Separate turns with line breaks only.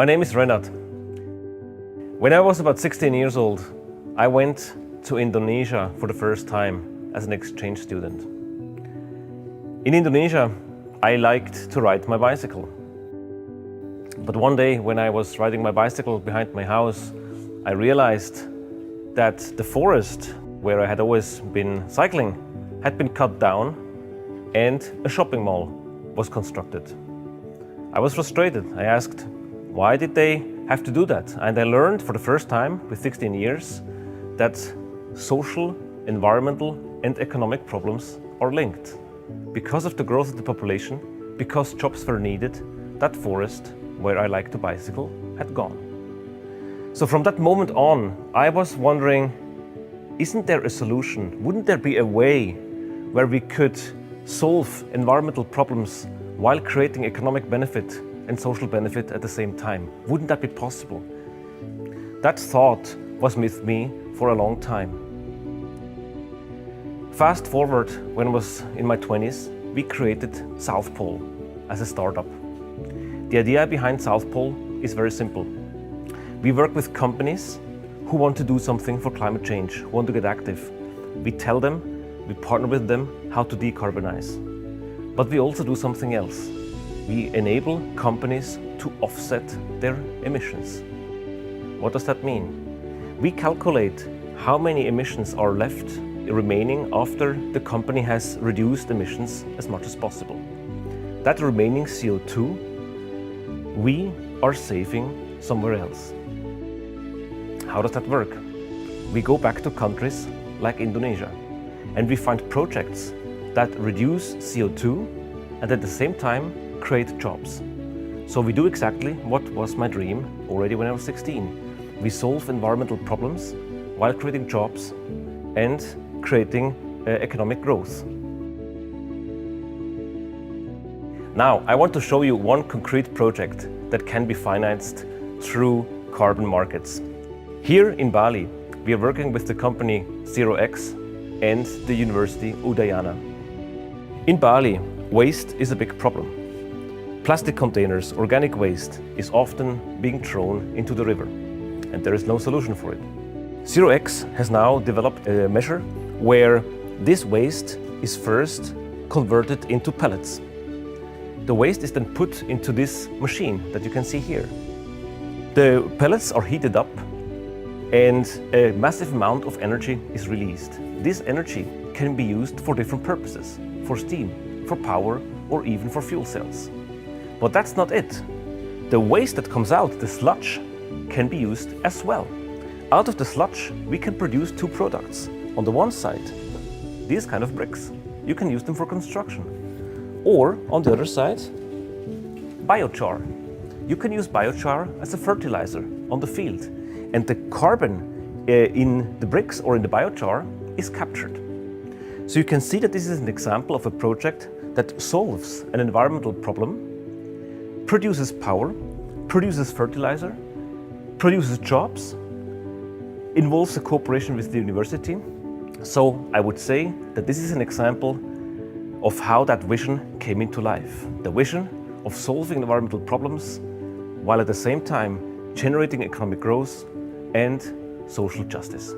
My name is Renat. When I was about 16 years old, I went to Indonesia for the first time as an exchange student. In Indonesia, I liked to ride my bicycle. But one day when I was riding my bicycle behind my house, I realized that the forest where I had always been cycling had been cut down and a shopping mall was constructed. I was frustrated. I asked, why did they have to do that? And I learned for the first time with 16 years that social, environmental and economic problems are linked. Because of the growth of the population, because jobs were needed, that forest where I like to bicycle had gone. So from that moment on, I was wondering, isn't there a solution? Wouldn't there be a way where we could solve environmental problems while creating economic benefit and social benefit at the same time? Wouldn't that be possible? That thought was with me for a long time. Fast forward, when I was in my 20s, we created South Pole as a startup. The idea behind South Pole is very simple. We work with companies who want to do something for climate change, who want to get active. We tell them, we partner with them how to decarbonize. But we also do something else. We enable companies to offset their emissions. What does that mean? We calculate how many emissions are left remaining after the company has reduced emissions as much as possible. That remaining CO2, we are saving somewhere else. How does that work? We go back to countries like Indonesia and we find projects that reduce CO2 and at the same time create jobs. So we do exactly what was my dream already when I was 16. We solve environmental problems while creating jobs and creating economic growth. Now, I want to show you one concrete project that can be financed through carbon markets. Here in Bali, we are working with the company 0x and the University Udayana. In Bali, waste is a big problem. Plastic containers, organic waste, is often being thrown into the river, and there is no solution for it. 0x has now developed a measure where this waste is first converted into pellets. The waste is then put into this machine that you can see here. The pellets are heated up and a massive amount of energy is released. This energy can be used for different purposes, for steam, for power, or even for fuel cells. But that's not it. The waste that comes out, the sludge, can be used as well. Out of the sludge, we can produce two products. On the one side, these kind of bricks. You can use them for construction. Or, on the other side, biochar. You can use biochar as a fertilizer on the field. And the carbon in the bricks or in the biochar is captured. So you can see that this is an example of a project that solves an environmental problem, produces power, produces fertilizer, produces jobs, involves a cooperation with the university. So I would say that this is an example of how that vision came into life. The vision of solving environmental problems while at the same time generating economic growth and social justice.